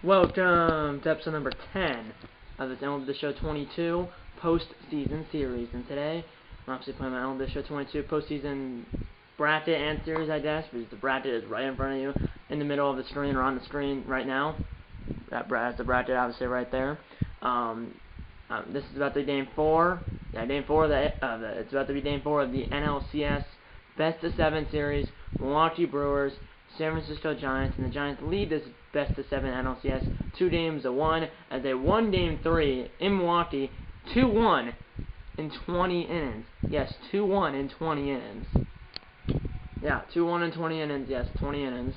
Welcome to episode number 10 of the MLB Show 22 Postseason series. And today, I'm obviously playing my MLB Show 22 Postseason bracket and series, I guess, because the bracket is right in front of you, in the middle of the screen, or on the screen right now. That's the bracket, obviously, right there. This is about to be game 4. Yeah, game 4 it's about to be game 4 of the NLCS Best of 7 series. Milwaukee Brewers, San Francisco Giants, and the Giants lead this Best of 7 NLCS 2-1 as they won Game 3 in Milwaukee 2-1 in 20 innings. Yes, 2-1 in 20 innings. Yeah, 2-1 in 20 innings. Yes, 20 innings.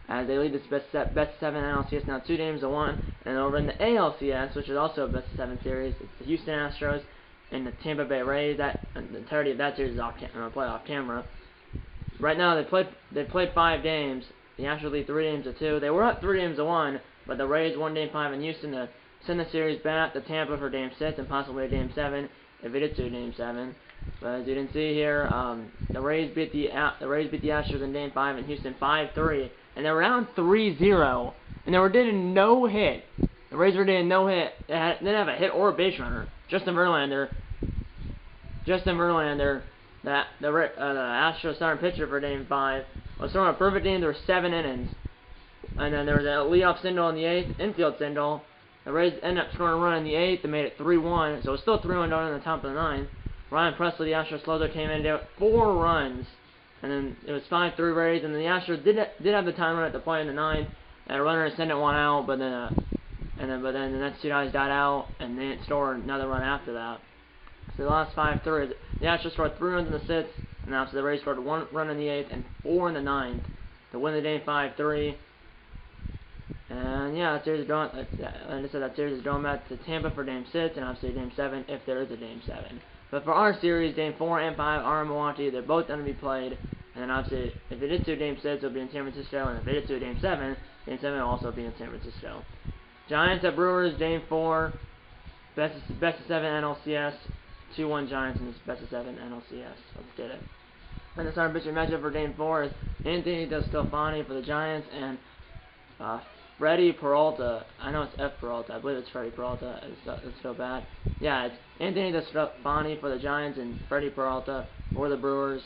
As they lead this Best of 7 NLCS now 2-1. And over in the ALCS, which is also a Best of 7 series, it's the Houston Astros and the Tampa Bay Rays. The entirety of that series is played off camera. Right now, they played 5 games. The Astros lead 3-2. They were up 3-1, but the Rays won Game 5 in Houston to send the series back to Tampa for Game 6 and possibly Game 7 if it is to Game 7. But as you can see here, the Rays beat the Astros in Game 5 in Houston 5-3, and they were down 3-0, and they were getting no hit. The Rays were getting no hit. They didn't have a hit or a base runner. Justin Verlander. The Astros starting pitcher for Game 5 was throwing a perfect game. There were 7 innings, and then there was a leadoff single in the 8th, infield single. The Rays ended up scoring a run in the 8th. They made it 3-1, so it was still 3-1 down in the top of the 9th. Ryan Presley, the Astros closer, came in and did 4 runs, and then it was 5-3 Rays. And then the Astros did have the time run at the play in the 9th, and a runner sent it 1 out, but then the next 2 guys got out, and they didn't score another run after that. So they lost 5-3. The Astros scored 3 runs in the 6th, and after the Rays scored 1 run in the 8th and 4 in the 9th to win the game 5-3. And yeah, that series is going. Like I said, that series is going back to Tampa for Game 6 and obviously Game 7 if there is a Game 7. But for our series, Game 4 and 5 are in Milwaukee. They're both going to be played. And then obviously, if it is to Game 6, it'll be in San Francisco, and if it is to Game 7 will also be in San Francisco. Giants at Brewers, Game 4, best of 7 NLCS. 2-1 Giants in this Best of 7 NLCS. Let's get it. And the starting pitcher matchup for Game 4 is Anthony DeSclafani for the Giants and Freddie Peralta. I know it's F. Peralta. I believe it's Freddie Peralta. It's so bad. Yeah, it's Anthony DeSclafani for the Giants and Freddie Peralta for the Brewers.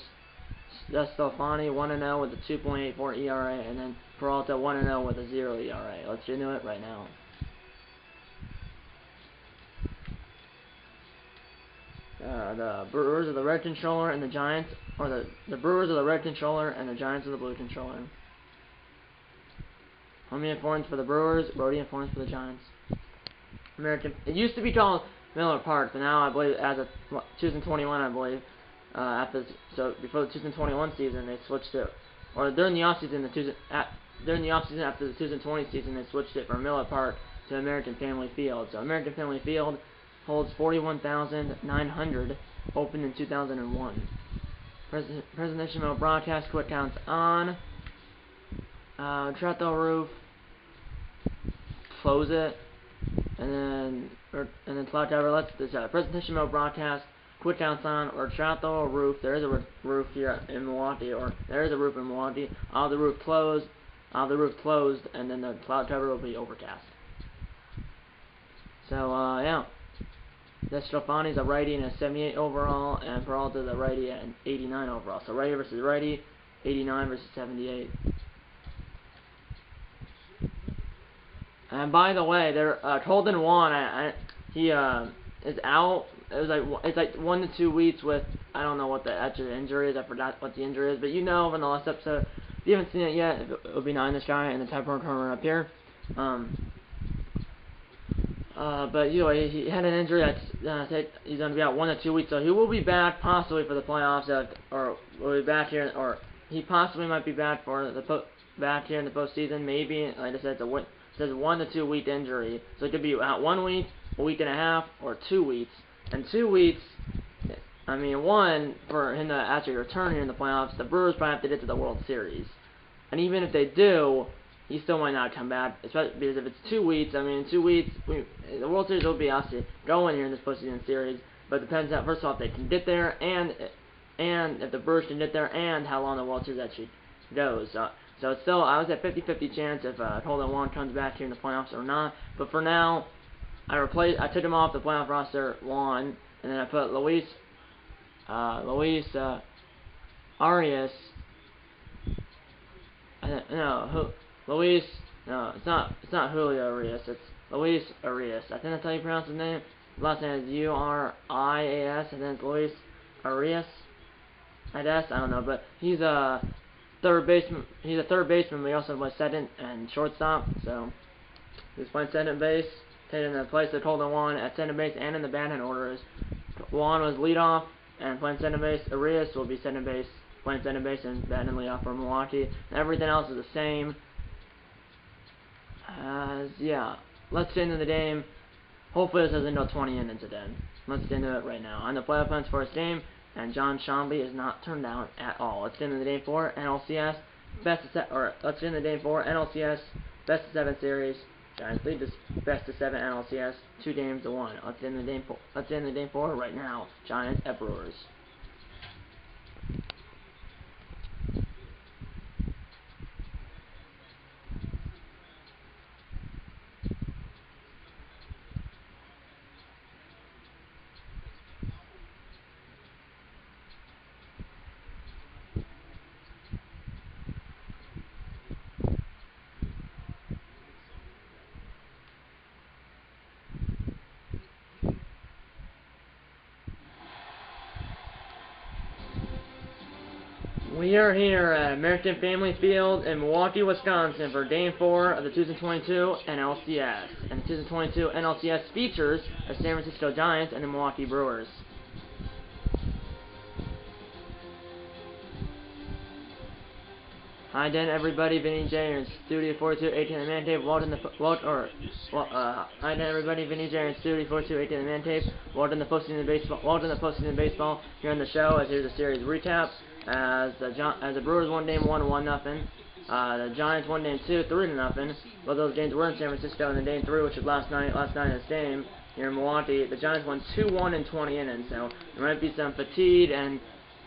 DeSclafani 1-0 with a 2.84 ERA, and then Peralta 1-0 with a 0 ERA. Let's get into it right now. The Brewers are the red controller and the Giants, or the Brewers are the red controller and the Giants are the blue controller. Home uniforms for the Brewers, road uniforms for the Giants. It used to be called Miller Park, but now I believe as of 2021, I believe, before the 2021 season they switched it, or during the offseason after the 2020 season they switched it from Miller Park to American Family Field. So American Family Field holds 41,900, opened in 2001. Presidential broadcast, quick counts on. Shut the roof, close it, and then cloud cover. Let's this presentation mode broadcast, quick counts on, or shut the roof. There is a roof here in Milwaukee, or there is a roof in Milwaukee. All the roof closed, and then the cloud cover will be overcast. So yeah. DeSclafani is a righty and a 78 overall, and Peralta is a righty and 89 overall. So righty versus righty, 89 versus 78. And by the way, Colton Wong, he is out. It's like 1 to 2 weeks with, I don't know what the actual injury is. I forgot what the injury is, but you know from the last episode. If you haven't seen it yet, it'll be 9 this guy in the top corner up here. But anyway, he had an injury that's he's going to be out 1 to 2 weeks, so he will be back possibly for the playoffs, or will be back here, or he possibly might be back for back here in the postseason. Maybe, like I said, it says 1 to 2 week injury, so it could be out 1 week, a week and a half, or 2 weeks. And 2 weeks, I mean, one for him to actually return here in the playoffs. The Brewers probably have to get to the World Series, and even if they do, he still might not come back, especially because if it's 2 weeks, I mean, in 2 weeks, the World Series will be obviously going here in this postseason series, but it depends on, first of all, if they can get there, and if the Brewers can get there, and how long the World Series actually goes. So it's still, I was at 50-50 chance if Holden Wong comes back here in the playoffs or not. But for now, I took him off the playoff roster, Juan, and then I put Luis Arias. No, it's not Julio Arias, it's Luis Arias. I think that's how you pronounce his name. His last name is Urias, and then it's Luis Arias. I guess, I don't know, but he's a third baseman. He's a third baseman, but he also plays second and shortstop. So he's playing second base, taking the place of Holden Wong at second base and in the batting order. Juan was leadoff and playing second base. Arias will be second base, playing second base and batting leadoff for Milwaukee. And everything else is the same. Yeah, let's get into the game. Hopefully this doesn't go 20 innings again. Let's get into it right now. On the playoff plans for this game, and John Shambi is not turned down at all. Let's get into the game 4 NLCS best of 7 series. Giants lead this best of 7 NLCS 2-1. Let's get into the game 4 right now. Giants at Brewers. We are here at American Family Field in Milwaukee, Wisconsin for Game 4 of the 2022 NLCS. And the 2022 NLCS features the San Francisco Giants and the Milwaukee Brewers. Hi again, everybody. Vinny J here in Studio 42, 18 the man tape. Hi again, everybody. Vinny J here in Studio 42, 18 the man tape. Welcome to Postseason baseball here on the show. As here's a series recap. As the Brewers won Game 1, 1-0. The Giants won Game 2, 3-0. Both those games were in San Francisco. And then Game 3, which was last night in this game here in Milwaukee, the Giants won 2-1 in 20 innings. So there might be some fatigue and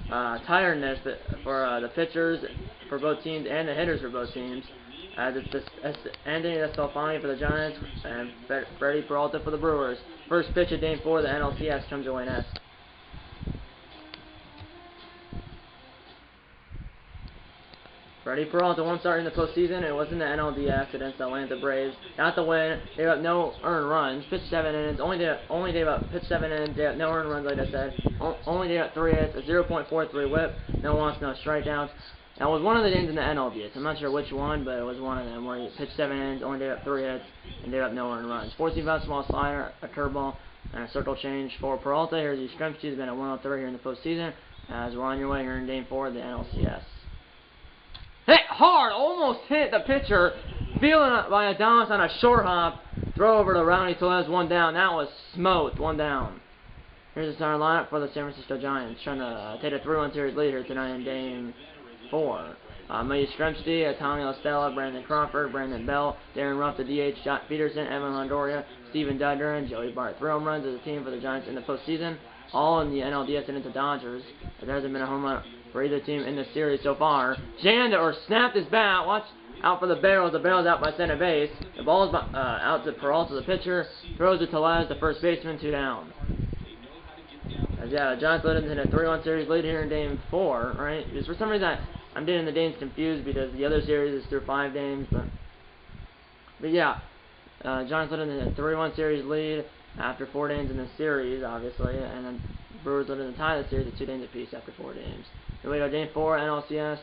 tiredness for the pitchers for both teams and the hitters for both teams. It's Anthony Estefani for the Giants and Freddie Peralta for the Brewers. First pitch of Game 4 of the NLCS comes your way next. Freddie Peralta won't start in the postseason. It was in the NLDS against the Atlanta Braves. Got the win. They got no earned runs. Pitched 7 innings. Pitched 7 innings. They got no earned runs, like I said. Only they got 3 hits. A 0.43 WHIP. No walks, no strikeouts. That was one of the games in the NLDS. I'm not sure which one, but it was one of them where he pitched 7 innings. Only they got 3 hits, and they got no earned runs. 4-seam fastball, slider, a curveball, and a circle change for Peralta. Here's your scrum sheet. He's been at 103 here in the postseason. As we're on your way here in Game 4 of the NLCS. Hit hard, almost hit the pitcher. Feeling it by Adames on a short hop. Throw over to Rowdy Tellez, 1 down. That was smoked, 1 down. Here's the starting lineup for the San Francisco Giants. Trying to take a 3-1 series lead here tonight in Game 4. Matthew Skremsky, Tommy LaStella, Brandon Crawford, Brandon Bell, Darren Ruff, the DH, Jock Peterson, Evan Longoria, Steven Dudler, and Joey Bart. 3 home runs as a team for the Giants in the postseason. All in the NLDS and into Dodgers. There hasn't been a home run for either team in this series so far. Jander snapped his bat. Watch out for the barrels. The barrel's out by center base. The ball's out to Peralta, the pitcher. Throws it to Tellez, the first baseman, 2 down. Yeah, the Giants led into a 3-1 series lead here in Game 4, right? Because for some reason I'm getting the games confused because the other series is through 5 games. But yeah, Giants led into a 3-1 series lead after 4 games in the series, obviously, and then Brewers led in the tie of the series at 2 games apiece after 4 games. Here we go, Game 4, NLCS,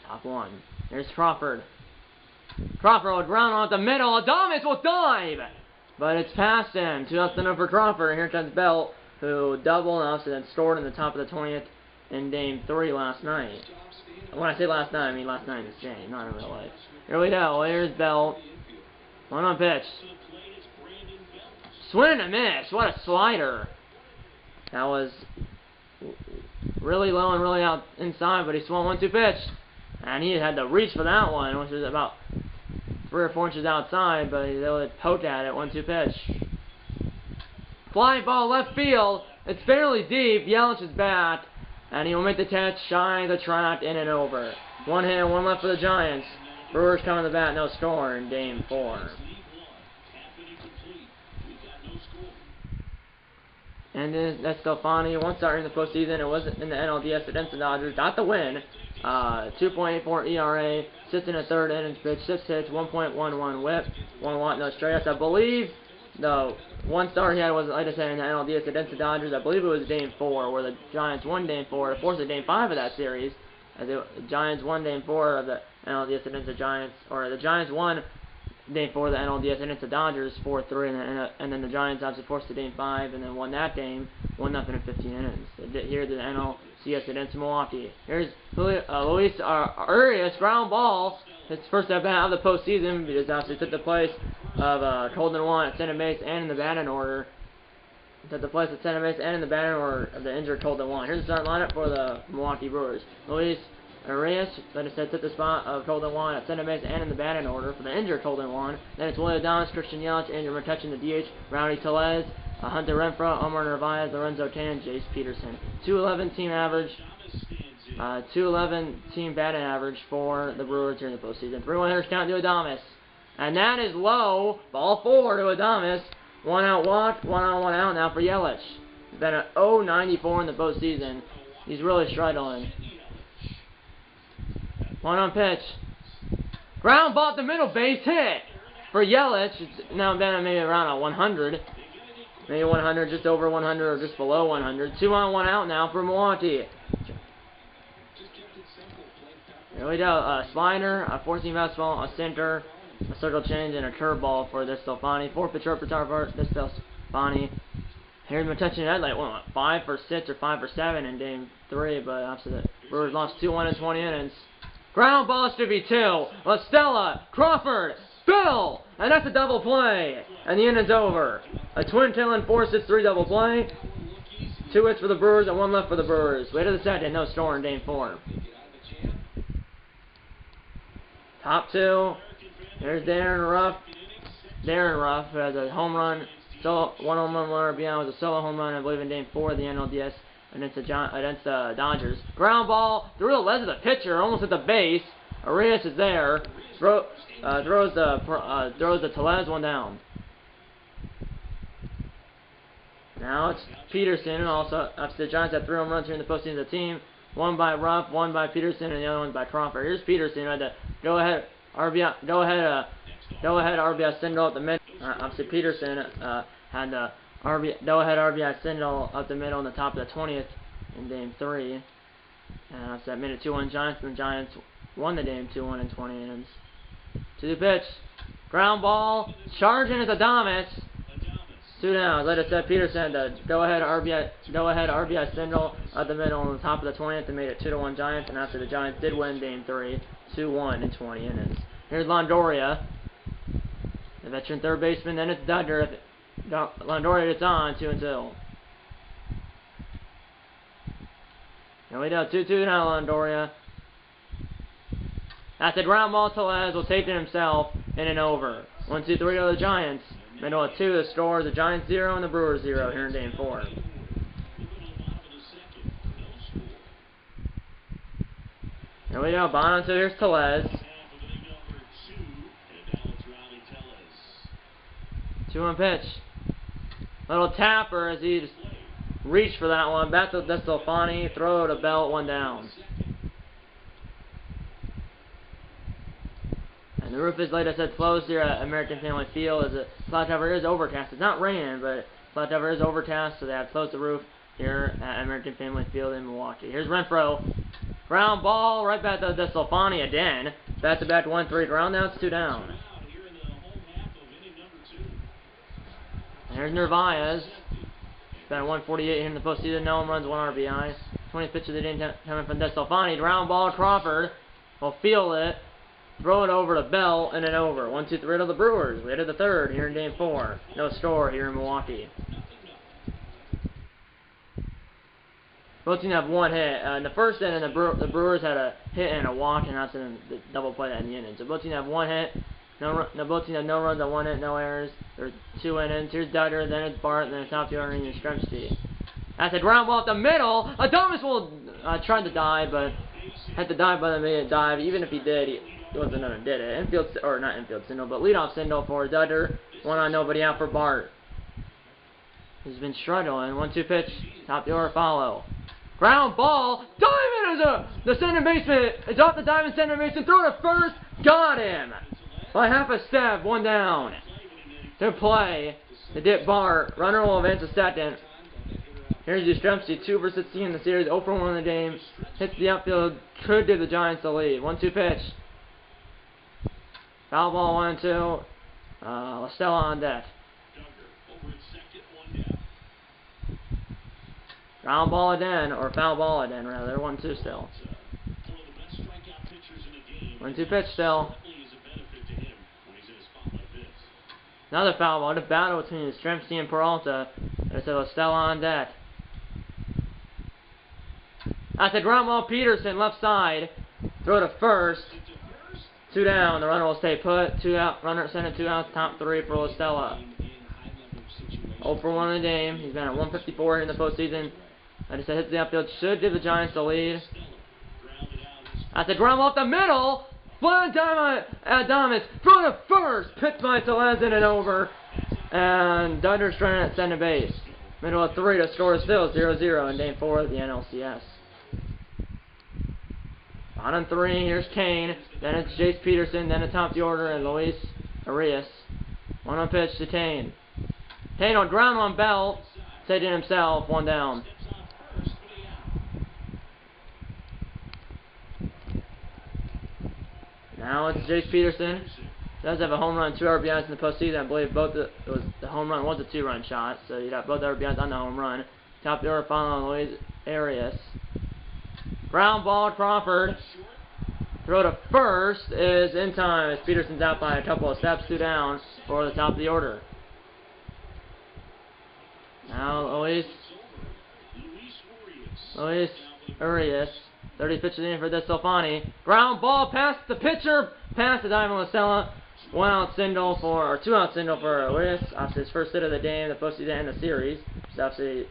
top 1. Here's Crawford. Crawford will ground on the middle. Adames will dive, but it's past him. 2-0 for Crawford. And here comes Bell, who doubled and then scored in the top of the 20th in Game 3 last night. When I say last night, I mean last night in this game, not in real life. Here we go. Here's Bell. 1-on pitch. Swing and a miss. What a slider. That was really low and really out inside, but he swung 1-2 pitch. And he had to reach for that one, which was about 3 or 4 inches outside, but he really poked at it. 1-2 pitch. Fly ball left field. It's fairly deep. Yelich's bat. And he will make the catch, shine the track, in and over. 1 hit, 1 left for the Giants. Brewers coming to the bat, no score in Game 4. And then that's Stefani, 1 starter in the postseason. It wasn't in the NLDS against the Dodgers. Got the win. 2.84 ERA, 6 in the 3rd innings pitched, 6 hits, 1.11 whip, 1 walk, no strikeouts. I believe the 1 star he had was, like I said, in the NLDS against the Dodgers. I believe it was Game 4 where the Giants won Game 4 to force a Game 5 of that series. As the Giants won Game 4 of the NLDS against the Giants, or the Giants won Game 4 of the NLDS against the Dodgers 4-3, and then the Giants obviously forced to Game 5 and then won that game 1-0 in 15 innings. Here the NLCS against Milwaukee. Here's Luis Urias, ground ball. His first at bat of the postseason, because obviously took the place of Colton Juan at center base and in the batting order. Took the place at center base and in the batting order of the injured Colton Juan. Here's the starting lineup for the Milwaukee Brewers. Luis Urias, like I said, took the spot of Colton Juan at center base and in the batting order for the injured Colton Juan. Then it's Willie Adames, Christian Yelich, Andrew McCutchen, the DH, Rowdy Tellez, Hunter Renfroe, Omar Narvaez, Lorenzo Tan, Jace Peterson. 211 team average, 211 team batting average for the Brewers during the postseason. 3-1 hitters count to Adames. And that is low. Ball 4 to Adames. 1 out walk, 1 on 1 out now for Yelich. He's been at 0.94 in the postseason. He's really struggling. 1 on pitch. Ground ball at the middle, base hit for Yelich. It's now down at maybe around a 100. Maybe 100, just over 100, or just below 100. 2 on 1 out now for Milwaukee. Here we go. Slider, a 14 fastball, a center, a circle change, and a curveball for this Stefani. 4-pitch repertoire for this Stefani. Here's McCutchen had like 5 for 6 or 5 for 7 in Game 3, but obviously the Brewers lost 2-1 in 20 innings. Ground ball should be 2. LaStella, Crawford, Bill, and that's a double play, and the inning's over. A twin-killing 4-6-3 double play. 2 hits for the Brewers and 1 left for the Brewers. Way to the second, no score in Game 4. Top 2. There's Darren Ruff. Darren Ruff has a home run. So 1 home run, 1 RBI was a solo home run, I believe, in Game 4 of the NLDS against the Dodgers. Ground ball through the legs of the pitcher, almost at the base. Arias is there. Throws the Tellez one down. Now it's Peterson. Also, the Giants have 3 home runs here in the postseason as a team. 1 by Ruff, 1 by Peterson, and the other one by Crawford. Here's Peterson at the go-ahead RBI single up the middle. Obviously Peterson had the go-ahead RBI single up the middle on the top of the 20th in Game 3. And that's that minute 2-1 Giants, and the Giants won the game 2-1 in 20 innings. To the pitch, ground ball, charging is Adames. 2 down. Like I said, Peterson the go-ahead RBI single up the middle on the top of the 20th and made it 2-1 Giants. And after the Giants did win Game 3, 2-1 in 20 innings. Here's Longoria, the veteran third baseman. Then it's Duggar. Longoria gets on 2-2. Here we go, 2-2 now, Longoria. That's a ground ball. Tellez will take it himself in and over. 1-2-3 to the Giants. Middle of 2, the score, the Giants 0 and the Brewers 0 here in Game 4. Here we go, bottom 2, here's Tellez. 2 on pitch. Little tapper as he just reached for that one. Back to Stefani, throw to Belt, 1 down. And the roof is, like I said, closed here at American Family Field. As the cloud cover is overcast. It's not raining, but cloud cover is overcast, so they have closed the roof here at American Family Field in Milwaukee. Here's Renfroe. Ground ball right back to Stefani again. Back-to-back 1-3 ground outs, 2 down. And here's Narvaez. Batting 148 here in the postseason. No home runs, 1 RBI. 20th pitch of the day coming from Stefani. Ground ball. Crawford will field it. Throw it over to Bell and then over. 1-2-3 to the Brewers. We headed the 3rd here in Game 4. No score here in Milwaukee. Both teams have 1 hit. In the first inning, the Brewers had a hit and a walk, and that's in the double play that in the inning. So both teams have 1 hit. Both teams have no runs on 1 hit, no errors. There's 2 innings. Here's Duggar, then it's Bart, and then it's top 2 underneath Stremski. That's a ground ball up the middle. Adames will try to dive, but had to dive by the minute dive. Even if he did, he wasn't gonna did it. Infield, or not infield single, but leadoff single for Dudder. One on, nobody out for Bart. He's been struggling. 1-2 pitch. Top the order follow. Ground ball. Diamond is the center baseman. It's off the diamond center baseman. Throw to first. Got him. By half a step. One down. To play. To dip Bart. Runner will advance to second. Here's Yastrzemski. 2 for 16 in the series. 0 for 1 in the game. Hits the outfield. Could give the Giants the lead. 1-2 pitch. Foul ball 1-2. Listella on deck. Ground ball again, or foul ball again, rather. 1-2 still. 1-2 pitch still. Another foul ball. The battle between Yastrzemski and Peralta. There's Listella on deck. That's a ground ball. Peterson, left side. Throw to first. 2 down. The runner will stay put. 2 out. Runner at center. 2 outs. Top 3 for Listella. 0 for 1 in the game. He's been at 154 here in the postseason. I just said hits the outfield. Should give the Giants the lead. That's a ground ball up the middle. Flying time at Adames. Throw to first. Pitch by Telez in and over. And Dudder's trying at center base. Middle of 3 to score still 0-0 in game 4 of the NLCS. On 3, here's Kane. Then it's Jace Peterson. Then atop the order and Luis Arias. 1-0 pitch to Kane. Kane on ground on Belt. Taking himself. 1 down. Now it's Jace Peterson. Does have a home run, 2 RBIs in the postseason. I believe the home run was a 2-run shot, so you got both RBIs on the home run. Top of the order following Luis Arias. Ground ball, Crawford. Throw to first is in time as Peterson's out by a couple of steps, 2 down for the top of the order. Now Luis Arias. 30 pitches in for DeStefani. Ground ball past the pitcher, past the diamond Listella. 1 out single for, or 2 out single for Arias. Obviously his first hit of the game, the postseason and the series. So obviously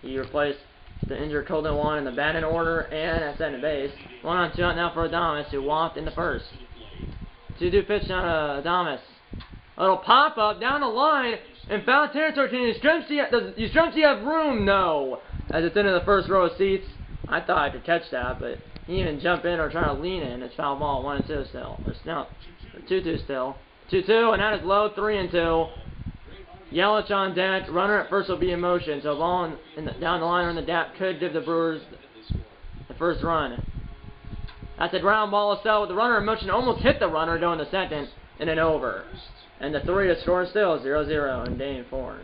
he replaced the injured Colton Juan in the batting order and at second base. 1 on 2 out now for Adames, who walked in the first. 2-2 pitch down to Adames. A little pop up down the line in foul territory. Does Yastrzemski have room? No. As it's into the first row of seats. I thought I could catch that, but he didn't even jump in or try to lean in. It's foul ball, 1-2 still. Or no, 2-2 still. 2-2, and that is low, 3-2. Yelich on deck. Runner at first will be in motion. So ball down the line on the deck could give the Brewers the first run. That's a ground ball to with the runner in motion. Almost hit the runner going to second, and then over. And the 3 to score still 0-0 in game 4.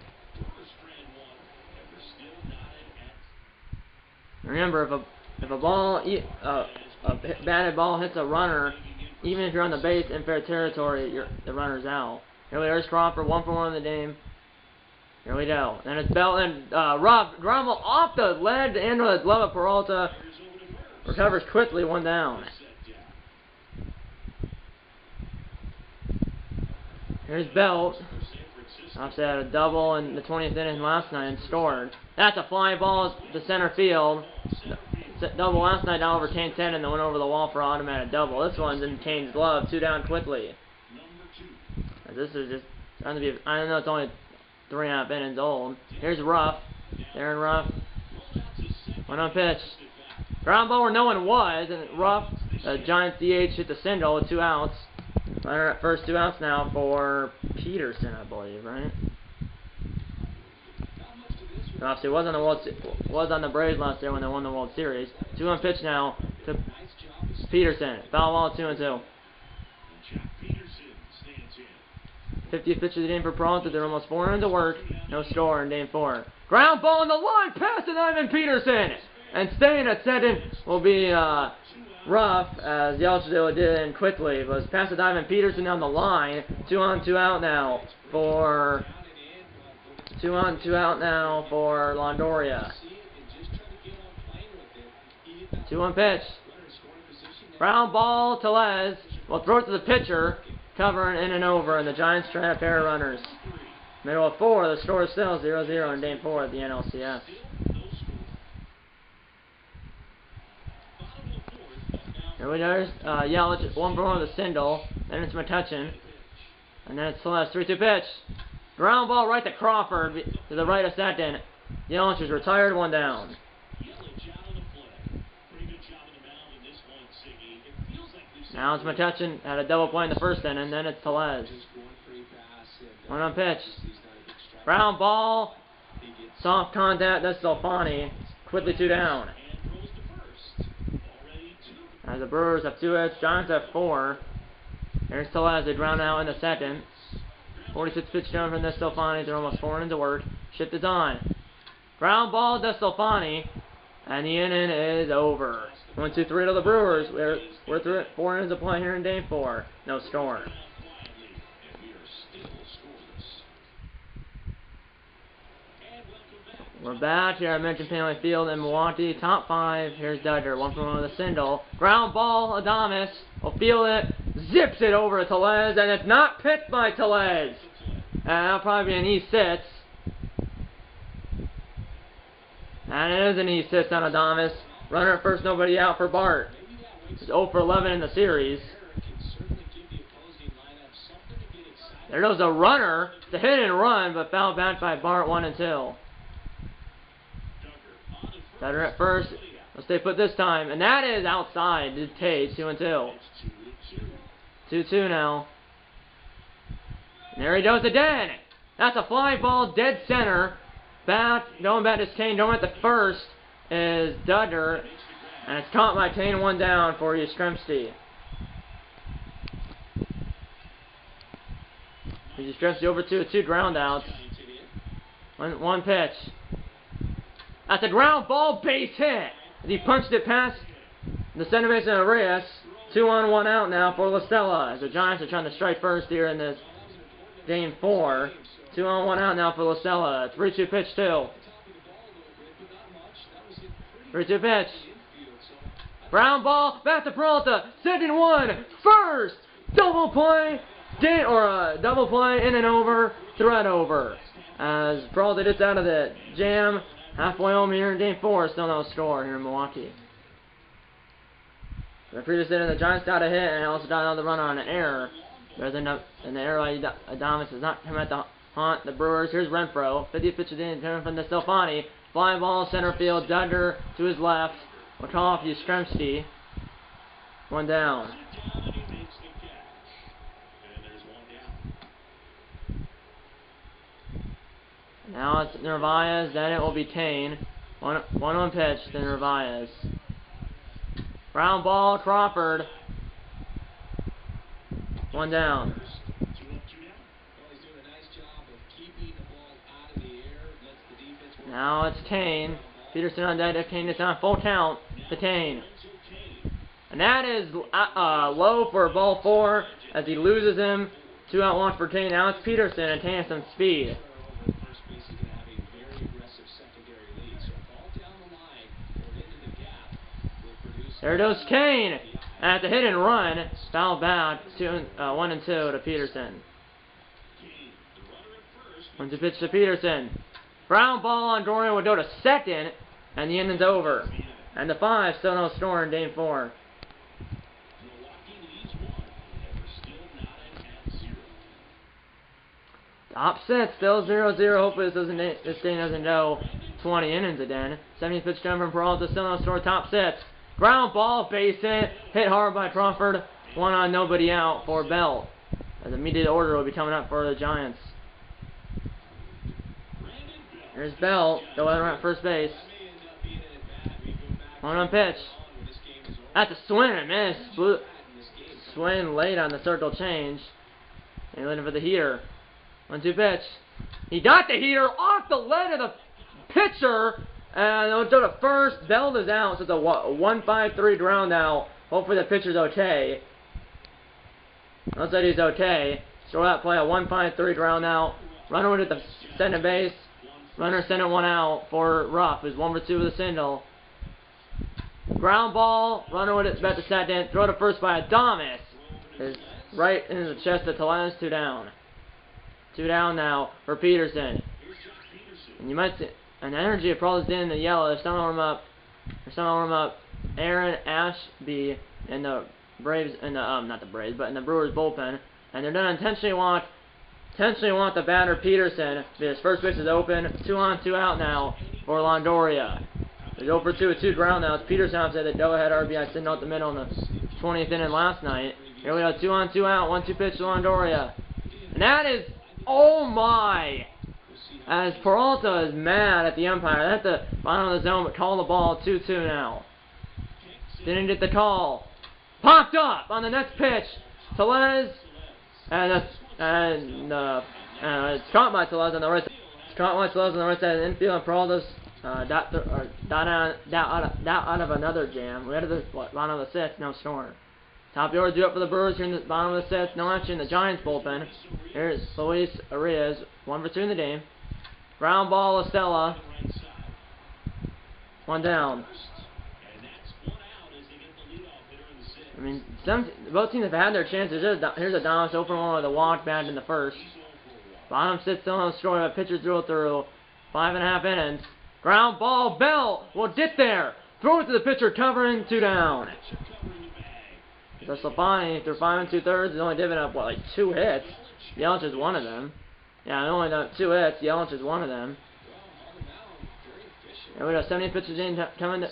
Remember, if a ball, a batted ball hits a runner, even if you're on the base in fair territory, the runner's out. Here we are, Crawford, 1 for 1 in the game. Here we go. And it's Bell and Rob Grummel off the lead and the glove of Peralta. Recovers quickly, 1 down. Here's Belt. Obviously had a double in the 20th inning last night and scored. That's a fly ball to center field. Double last night down over Kane's head and then went over the wall for an automatic double. This one's in Kane's glove, 2 down quickly. This is just trying to be, I know it's only 3.5 innings old. Here's Ruff. Aaron Ruff. 1-0 pitch. Ground ball where no one was, and Ruff, Giants DH, hit the single with 2 outs. Runner at first, 2 outs now for Peterson, I believe, right? Obviously, was on the Braves last year when they won the World Series. 2-1 pitch now to Peterson. Foul ball, 2-2. 50th pitch of the game for Peralta. They're almost 4 innings to work. No score in game 4. Ground ball on the line, pass to Ivan Peterson, and staying at second will be Ruff, as Yelich did in quickly. It was pass to Ivan Peterson down the line. 2 on, 2 out now for. 2 on, 2 out now for Longoria. 2-1 pitch. Ground ball, Telez will throw it to the pitcher, covering in and over, and the Giants try a pair of runners. Middle of 4, the score is still 0-0 in game 4 of the NLCS. Here we go. Yelich, 1-for-1 with a single. Then it's McCutchen. And then it's Celeste. 3-2 pitch. Ground ball right to Crawford to the right of second. Yelich is retired, 1 down. Now it's McCutchen. Had a double play in the first inning. Then it's Telez. 1-on pitch. Ground ball. Soft contact. That's Stefani. Quickly 2 down. As the Brewers have 2 hits, Giants have 4. There's Telez. They drown out in the second. 46 pitch down from the Stefani. They're almost 4 innings of work. Shift is on. Ground ball to Stefani. And the inning is over. 1-2-3 to the Brewers. We're through it. 4 innings of play here in Game 4. No score. We're back here. I mentioned Family Field in Milwaukee. Top 5. Here's Duggar. 1-for-1 with a single. Ground ball. Adames will field it. Zips it over to Telez. And it's not picked by Telez. That'll probably be an E6. And it is an E6 on Adames. Runner at first, nobody out for Bart. He's 0-for-11 in the series. There goes a runner. It's a hit and run, but fouled back by Bart, 1-2. Duggar at first. Let's stay put this time. And that is outside to Tate, 2-2. 2-2 now. And there he goes again. That's a fly ball, dead center. Going back to Kane. Going at the first is Duggar. And it's caught by Kane, 1 down for Yastrzemski. Yastrzemski over 2 ground outs. One pitch. That's a ground ball, base hit. As he punched it past the center baseman of Reyes. 2 on, 1 out now for La Stella. As the Giants are trying to strike first here in this Game 4. 2 on, 1 out now for La Stella. 3-2 pitch, 2. 3-2 pitch. Ground ball, back to Peralta. 2nd, 1, first. Double play. Double play, in and over. Thread over. As Peralta gets out of the jam. Halfway home here in Game 4. Still no score here in Milwaukee. The previous inning, the Giants got a hit and also got another run on an error. There's an error by Adames does not come at the haunt the Brewers. Here's Renfroe. 50th pitch in, turn from the Stefani. Fly ball, center field. Duggar to his left. We'll call off Yastrzemski. 1 down. Now it's Narvaez. Then it will be Kane. 1-1 pitch to Narvaez. Ground ball, Crawford. 1 down. Now it's Kane. Peterson on deck. Kane is on full count to Kane. And that is low for ball 4 as he loses him. 2 out, 1 for Kane. Now it's Peterson and Kane has some speed. There goes Kane. At the hit and run, foul back, 1-2 to Peterson. 1-2 pitch to Peterson. Ground ball on Dorian would go to second, and the inning's over. And the 5 still no score in Game 4. Top 6 still 0-0. Hopefully this game doesn't go 20 innings again. 70th pitch down from Peralta, still no score. Top 6. Ground ball, base hit hard by Crawford. 1 on, nobody out for Belt. As immediate order will be coming up for the Giants. There's Belt, go around at first base. 1-on pitch. That's a swing and miss. Swing late on the circle change. And looking for the heater. 1-2 pitch. He got the heater off the leg of the pitcher. And they'll go to first. Belt is out, so it's a 1-5-3 ground out. Hopefully the pitcher's okay. Looks like he's okay. Throw that play, a 1-5-3 ground out. Runner at the center base. Runner center 1 out for Ruff, who's 1 for 2 with a single. Ground ball. Runner with it back to second. Throw to first by Adames. Is right in the chest of Telenas. 2 down. 2 down now for Peterson. And you might see an energy of probably in the yellow. They're starting to warm up. Aaron Ashby in the Braves, in the not the Braves, but in the Brewers bullpen, and they're gonna intentionally want the batter Peterson. His first pitch is open, 2 on, 2 out now for Longoria. There's 0 for 2 with 2 ground outs. Peterson upset the go-ahead RBI sitting out the middle in the 20th inning last night. Here we go, 2 on, 2 out, 1-2 pitch to Longoria, and that is, oh my! As Peralta is mad at the umpire. They have to bottom of the zone, but call the ball 2-2 now. Didn't get the call. Popped up on the next pitch. Tellez, and it's caught by Tellez on the right side. It's caught by Tellez on the right side of the infield, and Peralta's out of another jam. We had the bottom of the 6th, no scoring. Top of the order due up for the Brewers here in the bottom of the 6th. No action in the Giants bullpen. Here's Luis Arias, 1 for 2 in the game. Ground ball, Estella. 1 down. I mean, both teams have had their chances. Here's Adames, 0 for 1 with a walk back in the first. Bottom sits still on the score, but pitcher threw through 5.5 innings. Ground ball, Bell will get there. Throw it to the pitcher, covering, 2 down. So Stefani, through 5 2/3, he's only given up, what, like 2 hits. Yelich is one of them. Yeah, only done 2 hits. Yelich is one of them. And we got 70 pitches in coming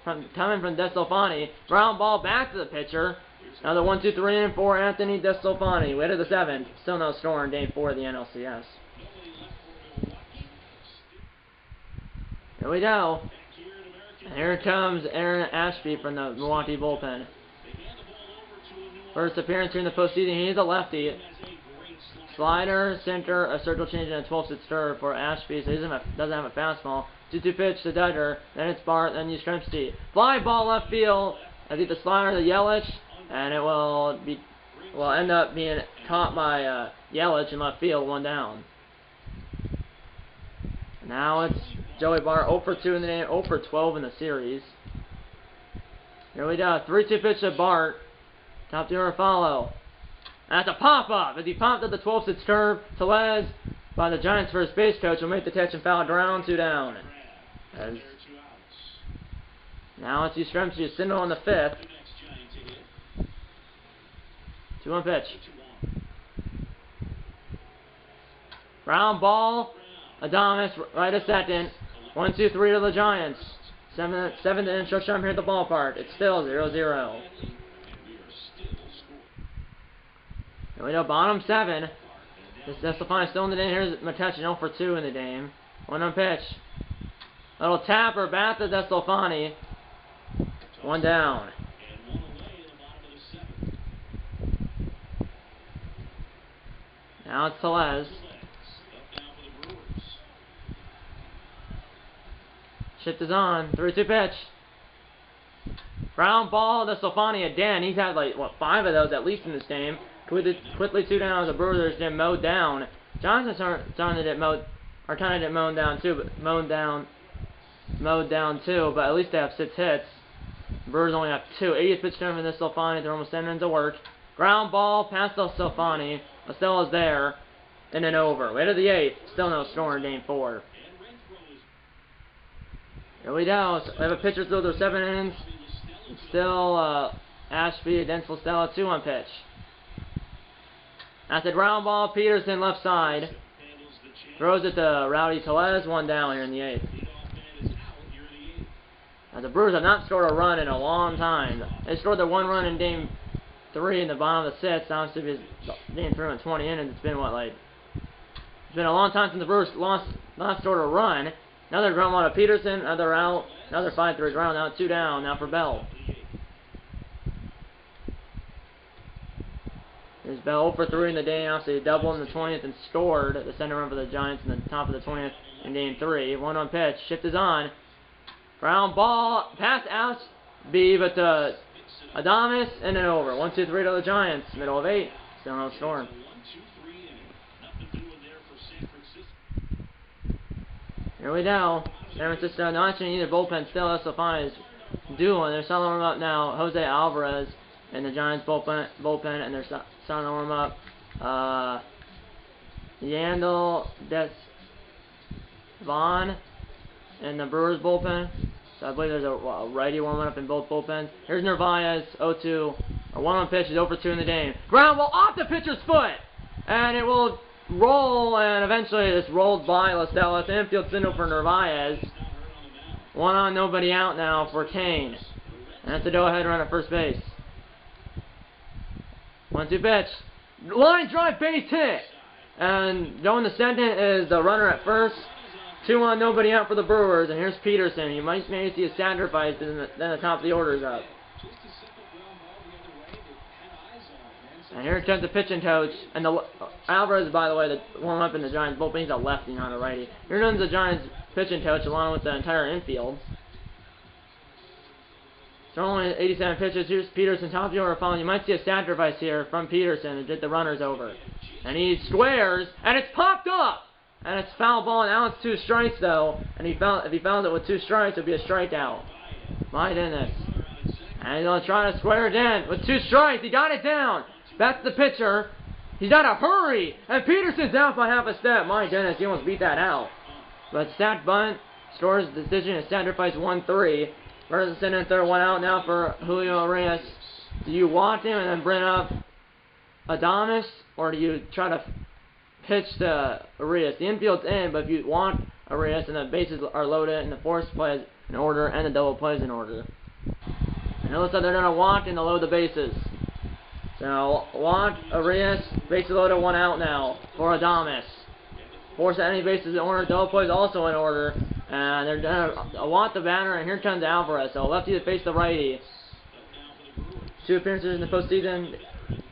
from DeStefani. Ground ball back to the pitcher. Another 1, 2, 3, and 4. Anthony DeStefani. Way to the 7th. Still no score in Game 4 of the NLCS. Here we go. And here comes Aaron Ashby from the Milwaukee bullpen. First appearance here in the postseason. He's a lefty. Slider, center, a circle change, and a 12-sit stir for Ashby. So he doesn't have a fastball. 2-2 pitch to Duggar. Then it's Bart. Then Yastrzemski. Fly ball left field. I think the slider to Yelich, and it will end up being caught by Yelich in left field. 1 down. Now it's Joey Bart, 0 for 2 in the game, 0 for 12 in the series. Here we go. 3-2 pitch to Bart. Top 2 or follow. And that's a pop-up as he popped up the 12-sit curve. Tellez, by the Giants first base coach, will make the catch and foul ground, 2 down. Now it's Yastrzemski, Sindel on the 5th. 2-1 pitch. Ground ball. Adames, right a second. 1, 2, 3 to the Giants. 7th inning stretch time here at the ballpark. It's still 0-0. Here we go, bottom 7. Stefani still in the game. Here's McCutcheon, 0 for 2 in the game. 1-1 pitch. Little tapper back to DeStefani. 1 down. Now it's Tellez. Shift is on. 3-2 pitch. Ground ball to DeStefani again. He's had like, what, 5 of those at least in this game. Quickly 2 down as the Brewers get mowed down. Johnson's trying to get mowed down too, but mowed down too, but at least they have 6 hits. The Brewers only have 2. 80th pitch coming from this Stefani. They're almost 10 innings of work. Ground ball past Stefani. Estella's there. And then over. Way to the 8th. Still no score in Game 4. Here we go. So we have a pitcher through their 7 innings. It's still Ashby against Stella, 2-1 pitch. That's a ground ball. Peterson left side. Throws it to Rowdy Tellez. 1 down here in the 8th. Now the Brewers have not scored a run in a long time. They scored the 1 run in Game 3 in the bottom of the 6th. Obviously, because Game 3 in 20 innings. It's been what, like, it's been a long time since the Brewers last scored a run. Another ground ball to Peterson. Another out. Another 5-3 ground out. 2 down now for Bell. There's Bell 0 for 3 in the day. Obviously, doubled in the 20th and scored the center run for the Giants in the top of the 20th in Game 3. 1-1 pitch. Shift is on. Ground ball. Pass Ashby, but Adames, and then over. 1, 2, 3 to the Giants. Middle of 8. Still no score. Here we go. San Francisco not actually either bullpen still. That's Stefani's dueling. They're starting to warm up now. Jose Alvarez in the Giants bullpen, and they're starting to warm up. Yandel Vaughn in the Brewers bullpen. So I believe there's a righty warming up in both bullpens. Here's Narvaez, 0-2. A 1-1 pitch is 0-2 in the game. Ground ball off the pitcher's foot! And it will roll, and eventually it's rolled by LaStella. It's infield single for Narvaez. 1 on, nobody out now for Kane. And that's a go-ahead run at first base. 1-2 pitch. Line drive, base hit! And going to second is the runner at first. 2 on, nobody out for the Brewers. And here's Peterson. You might maybe see a sacrifice, then the top of the order is up. And here comes the pitching coach. And Alvarez, by the way, the warm up in the Giants bullpen, he's a lefty, not a righty. Here comes the Giants pitching coach along with the entire infield. So only 87 pitches. Here's Peterson, top of the order following. You might see a sacrifice here from Peterson to get the runners over. And he squares, and it's popped up! And it's foul ball, and now it's 2 strikes, though. And if he found it with 2 strikes, it would be a strikeout. My goodness. And he's going to try to square again with 2 strikes. He got it down. That's the pitcher. He's got to hurry. And Peterson's out by half a step. My goodness, he almost beat that out. But sack bunt, scores the decision, and sacrifice 1-3. Versus sending third, 1 out now for Julio Arias. Do you want him and then bring up Adames, or do you try to pitch to Arias? The infield's in, but if you want Arias and the bases are loaded and the force play is in order and the double play is in order. And it looks like they're going to walk and to load the bases. So, walk, Arias, bases loaded, 1 out now for Adames. Force any bases in order, double play is also in order. And they're going to want the batter, and here comes Alvarez. So, lefty to face the righty. 2 appearances in the postseason.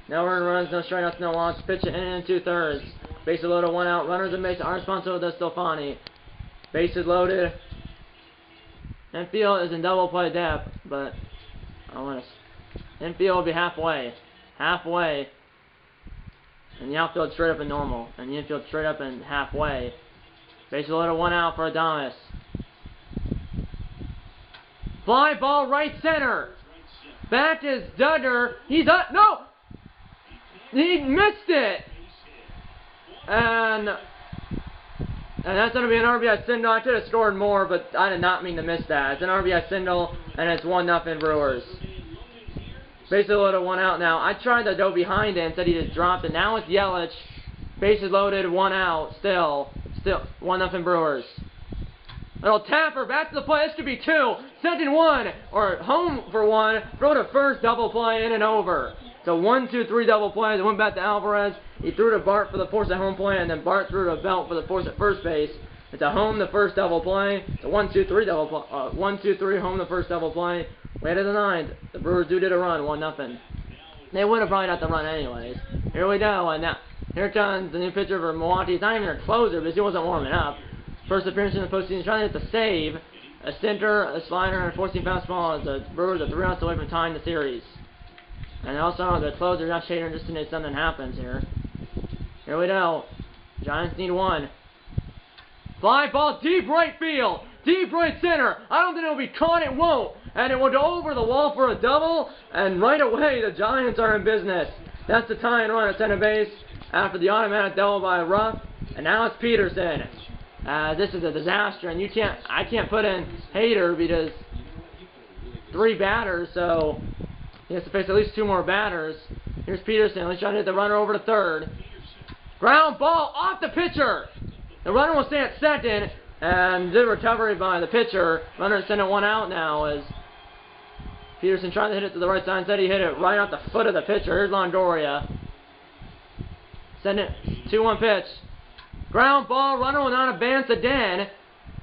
No earned runs, no strikeouts, no walks. Pitch it in 2/3. Bases loaded, 1 out. Runners in base are responsible to Stefani. Bases loaded. Infield is in double play depth, but I want to. Infield will be halfway. Halfway. And the outfield straight up and normal. And the infield straight up and halfway. Bases loaded, 1 out for Adames. Fly ball right center. Back is Duggar. He's up. No! He missed it! And that's going to be an RBI single. I could have scored more, but I did not mean to miss that. It's an RBI single, and it's 1-0 Brewers. Bases loaded, 1 out now. I tried to go behind it and said he just dropped it. Now it's Yelich. Bases loaded, 1 out. Still 1-0 Brewers. Little tapper, back to the play. This could be 2. Second 1, or home for 1. Throw to first, double play, in and over. So 1, 2, 3 double plays. It went back to Alvarez. He threw to Bart for the force at home play, and then Bart threw to Belt for the force at first base. It's a home the first double play. It's a 1, 2, 3 double play. 1, 2, 3 home the first double play. Way to the 9th. The Brewers do get a run, 1-0. They would have probably got the run anyways. Here we go, and now here comes the new pitcher for Milwaukee. He's not even a closer, because he wasn't warming up. First appearance in the postseason, trying to hit the save. A center, a slider, and a 14 fastball. As the Brewers are 3 outs away from tying the series. And also the closer, Josh Hader, just in case something happens here. Here we go. Giants need 1. Fly ball, deep right field. Deep right center. I don't think it'll be caught. It won't. And it will go over the wall for a double. And right away, the Giants are in business. That's the tying run at center base after the automatic double by Ruff. And now it's Peterson. This is a disaster. And I can't put in Hader because 3 batters. So he has to face at least 2 more batters. Here's Peterson. He's trying to hit the runner over to third. Ground ball off the pitcher. The runner will stay at second. And good recovery by the pitcher. Runner sent it 1 out now as Peterson tried to hit it to the right side. Instead he hit it right off the foot of the pitcher. Here's Longoria. Send it 2-1 pitch. Ground ball. Runner will not advance again.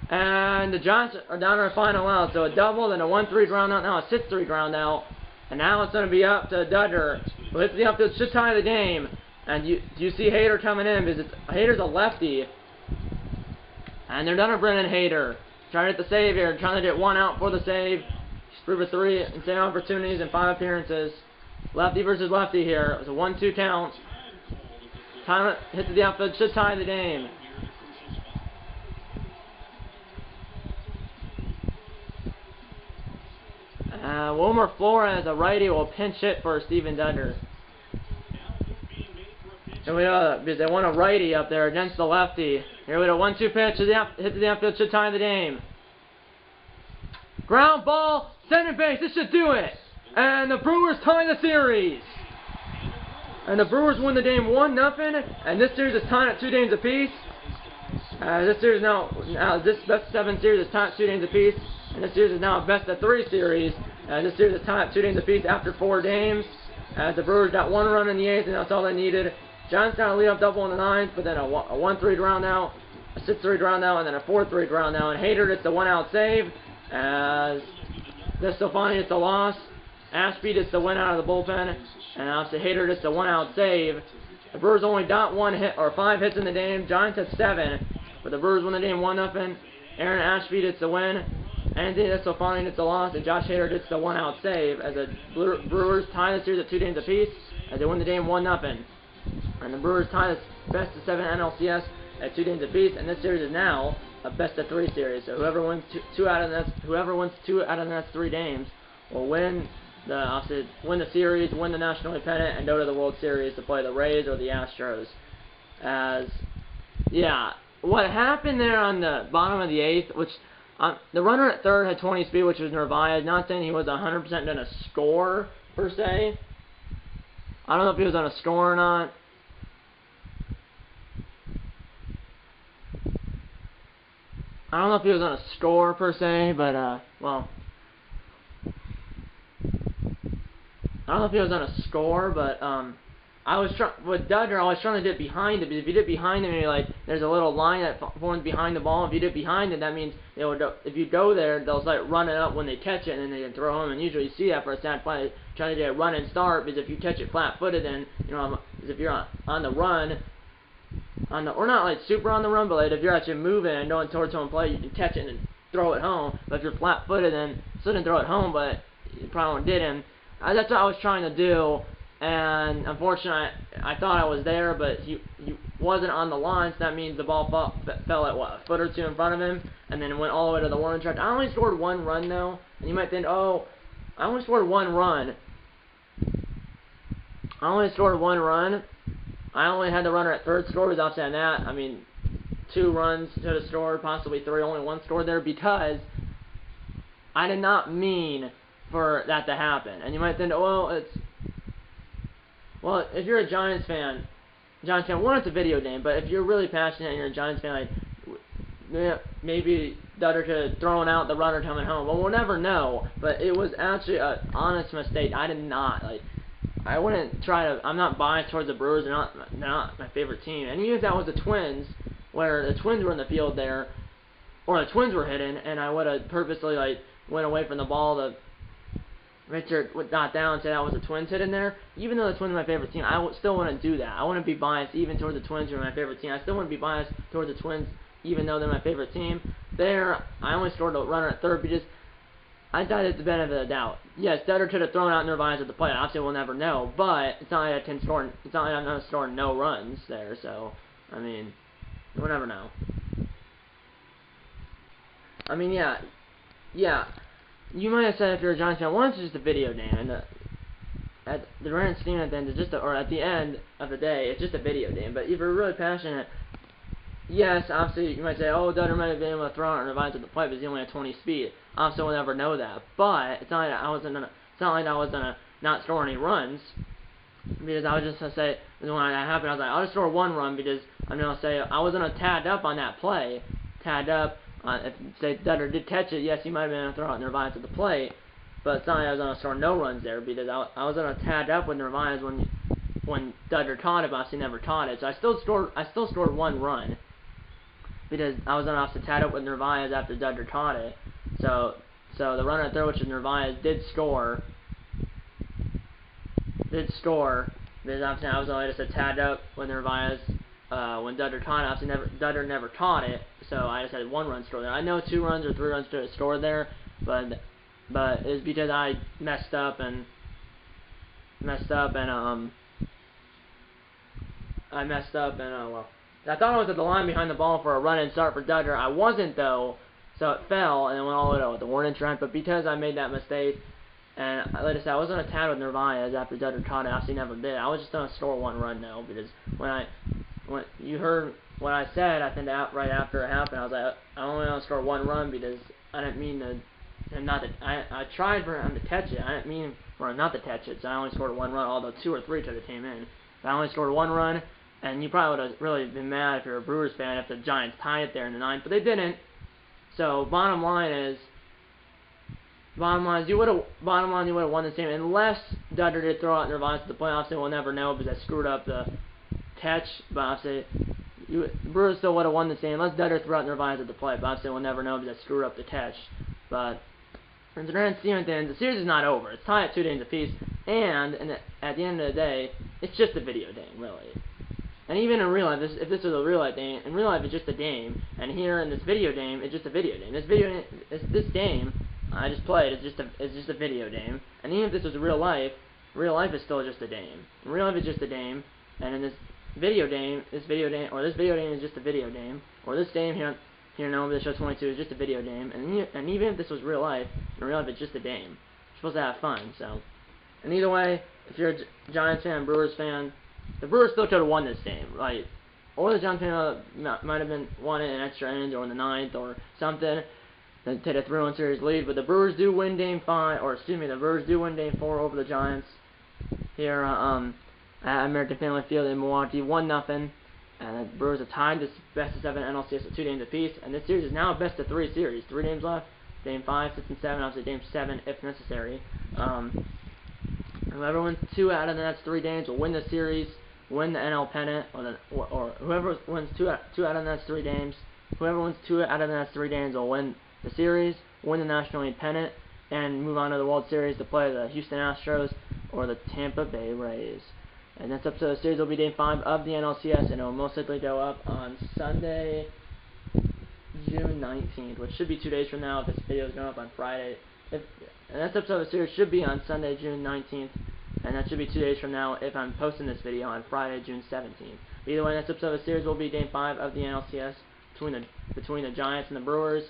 And the Giants are down to their final out. So a double, then a 1-3 ground out. Now a 6-3 ground out. And now it's going to be up to Duggar, who hits the outfield, should tie the game. And do you see Hader coming in? Because Hader's a lefty. And they're going to bring in Hader. Trying to hit the save here. Trying to get 1 out for the save. He's through for 3 in save opportunities and 5 appearances. Lefty versus lefty here. It was a 1-2 count. Time hit to the outfield, should tie the game. Wilmer Flores, a righty, will pinch hit for Steven Duggar. Here we go, because they want a righty up there against the lefty. Here we go, 1-2 pitch, hit to the outfield, should tie the game. Ground ball, center base, this should do it. And the Brewers tie the series. And the Brewers win the game 1-0, and this series is tied at 2 games apiece. This series this best of 7 series is tied at 2 games apiece, and this series is now a best of 3 series. This series is tied at 2 games apiece after 4 games. The Brewers got 1 run in the 8th, and that's all they needed. Giants got a lead-off double in the 9th, but then a 1-3 ground out, a 6-3 ground out, and then a 4-3 ground out. And Hader gets the 1-out save, as Stefani gets the loss. Ashby gets the win out of the bullpen, and obviously Hader gets the 1-out save. The Brewers only got 5 hits in the game. Giants had 7, but the Brewers win the game 1-0. Aaron Ashby gets the win. Anthony Stefani gets the loss, and Josh Hader gets the 1-out save as the Brewers tie the series at 2 games apiece as they win the game 1-0. And the Brewers tie the best of 7 NLCS at 2 games apiece, and this series is now a best of 3 series. So whoever wins two out of the next 3 games will win the series, win the National League pennant, and go to the World Series to play the Rays or the Astros. What happened there on the bottom of the 8th, which the runner at third had 20 speed, which was Narvaez. Not saying he was 100% going to score, per se. I don't know if he was going to score or not. I don't know if he was going to score, per se, but, well... I don't know if he was on a score, but with Duggar, I was trying to do it behind him. Because if you did it behind him, there's a little line that forms behind the ball. If you did it behind it, that means if you go there, they'll start running up when they catch it, and then they can throw him. And usually you see that for a sad play, trying to get a run and start. Because if you catch it flat-footed, then if you're on the run, or not like super on the run, but like if you're actually moving and going towards home plate, you can catch it and throw it home. But if you're flat-footed, then still didn't throw it home, but you probably didn't. That's what I was trying to do, and unfortunately, I thought I was there, but he wasn't on the line, so that means the ball fell at, a foot or 2 in front of him, and then it went all the way to the warning track. I only scored 1 run, though, and you might think, oh, I only scored 1 run. I only scored 1 run. I only had the runner at third score, because obviously on that, 2 runs to the score, possibly 3, only 1 scored there, because I did not mean for that to happen. And you might think, well, if you're a Giants fan, one, it's a video game, but if you're really passionate and you're a Giants fan, maybe Duggar could have thrown out the runner coming home. Well, we'll never know, but it was actually an honest mistake. I did not, I wouldn't try to, I'm not biased towards the Brewers. They're not my favorite team. And even if that was the Twins, where the Twins were in the field there, or the Twins were hitting, and I would have purposely, went away from the ball to Richard got down and said that was the Twins hitting there. Even though the Twins are my favorite team, I still wouldn't do that. I wouldn't be biased even toward the Twins who are my favorite team. I still wouldn't be biased toward the Twins even though they're my favorite team. There, I only scored a runner at third because I thought it's the benefit of the doubt. Yes, Duggar could have thrown out Narvaez at the plate. Obviously, we'll never know. But it's not like it's not like I'm going to score no runs there. So, we'll never know. Yeah. You might have said if you're a Giants fan, once it's just a video game, and at the grand scheme at the end, or at the end of the day, it's just a video game. But if you're really passionate, yes, obviously you might say, oh, Duggar might have been able to throw out Narvaez at the plate because he only had 20 speed. Obviously, we'll never know that. But it's not like I was gonna not score any runs, because I was just gonna say when that happened, I was like, I'll just score 1 run because I'm gonna say I was gonna tag up on that play, if say Duggar did catch it, yes, he might have been able to throw out Narvaez at the plate, but it's not like I was going to score no runs there because I was going to tag up with Narvaez when Duggar caught it, but obviously never caught it. So I still scored 1 run because I was going to have to tag up with Narvaez after Duggar caught it. So the runner at third, which is Narvaez, did score because obviously I was only just tagged up with Narvaez when Duggar caught it. Obviously Duggar never caught it. So I just had 1 run score there. I know 2 runs or 3 runs to score there, but it's because I messed up and well, I thought I was at the line behind the ball for a run and start for Duggar. I wasn't though, so it fell and then went all the way to the warning track. But because I made that mistake, and like I said, I was gonna tag with Narvaez after Duggar caught it. Obviously never did. I was just gonna score 1 run now because when you heard what I said, I think right after it happened, I was like, I only want to score 1 run because I didn't mean to him not to. I tried for him to catch it. I didn't mean for him not to catch it. So I only scored 1 run, although 2 or 3 could have came in. But I only scored 1 run, and you probably would have really been mad if you're a Brewers fan if the Giants tied it there in the 9th, but they didn't. So bottom line is you would have won this game unless Dudder did throw out in Nirvana to the playoffs. We'll never know because I screwed up the catch. But obviously, the Brewers still would have won this game unless Dudder threw out Nirvana to the play. But obviously, we'll never know because I screwed up the catch. But in the grand scheme of things, the series is not over. It's tied at 2 games apiece, and at the end of the day, it's just a video game, really. And even in real life, if this was a real life game, in real life it's just a game, and here in this video game, it's just a video game. This game I just played is just a video game. And even if this was real life is still just a game. In real life it's just a game, and in this video game is just a video game, or this game here in MLB The Show 22 is just a video game. And even if this was real life, in real life it's just a game. You're supposed to have fun. So, and either way, if you're a Giants fan, Brewers fan, the Brewers still could have won this game, right? Or the Giants might have been won it in extra innings or in the 9th or something. Then take a 3-1 series lead, but the Brewers do win Game 4 over the Giants here at American Family Field in Milwaukee, 1-0. And the Brewers have tied this best of 7 NLCS with 2 games apiece, and this series is now a best of 3 series. 3 games left, Game 5, 6, and 7, obviously Game 7 if necessary. Whoever wins 2 out of the next 3 games will win the series, win the NL pennant, or whoever wins 2 out of the next 3 games. Whoever wins 2 out of the next 3 games will win the series, win the National League pennant, and move on to the World Series to play the Houston Astros or the Tampa Bay Rays. And next episode of the series will be Game 5 of the NLCS, and it will most likely go up on Sunday, June 19th, which should be 2 days from now if this video is going up on Friday. And next episode of the series should be on Sunday, June 19th, and that should be 2 days from now if I'm posting this video on Friday, June 17th. But either way, next episode of the series will be Game 5 of the NLCS between the Giants and the Brewers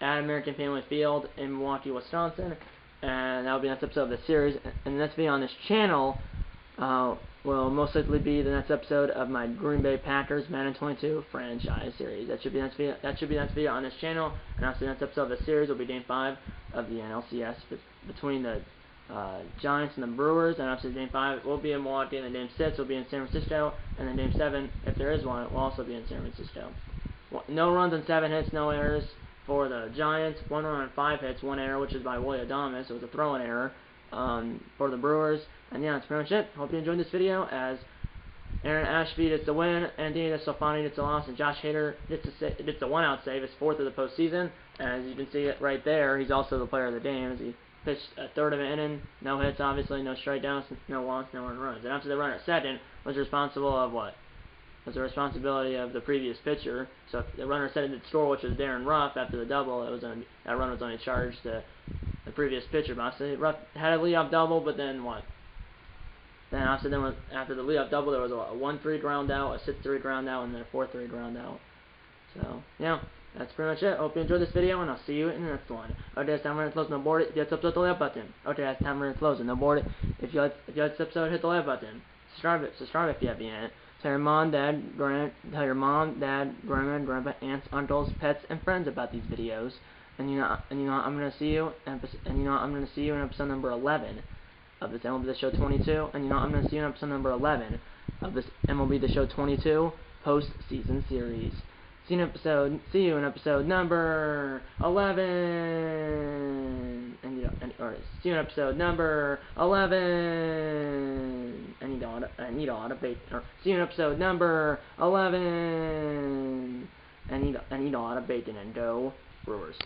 at American Family Field in Milwaukee, Wisconsin, and that will be the next episode of the series. And the next video on this channel will most likely be the next episode of my Green Bay Packers Madden 22 franchise series. That should be the next video on this channel, and also the next episode of the series will be Game 5 of the NLCS between the Giants and the Brewers, and obviously Game 5 will be in Milwaukee, and then Game 6 will be in San Francisco, and then Game 7, if there is one, will also be in San Francisco. No runs on 7 hits, no errors for the Giants, 1 run on 5 hits, 1 error, which is by Willie Adames. It was a throw-in error for the Brewers. And yeah, that's pretty much it. Hope you enjoyed this video, as Aaron Ashby gets the win, Anthony DeStefani gets the loss, and Josh Hader gets the 1-out save, his 4th of the postseason. And as you can see it right there, he's also the player of the game, as he pitched a 1/3 of an inning, no hits, obviously, no strikeouts, no walks, no earned runs. And after the runner at second was responsible of what? Was the responsibility of the previous pitcher. So if the runner said it did score, which was Darren Ruff, after the double, that run was only charged to the previous pitcher. But obviously, Ruff had a leadoff double, but then what? Then after the leadoff double, there was a 1-3 ground out, a 6-3 ground out, and then a 4-3 ground out. So yeah, that's pretty much it. Hope you enjoyed this video, and I'll see you in the next one. Okay, it's time for close on the board. If you like this episode, hit the like button. Okay, it's time for close on the board. If you like this episode, hit the like button. Subscribe if you haven't yet. Tell your mom, dad, grandma, grandpa, aunts, uncles, pets, and friends about these videos. And I'm gonna see you. I'm gonna see you in episode number 11 of this MLB The Show 22. And I'm gonna see you in episode number 11 of this MLB The Show 22 postseason series. See you in episode number 11. Or see you in episode number 11. I need a lot of bacon. Or see you in episode number 11. I need a lot of bacon, and go Brewers.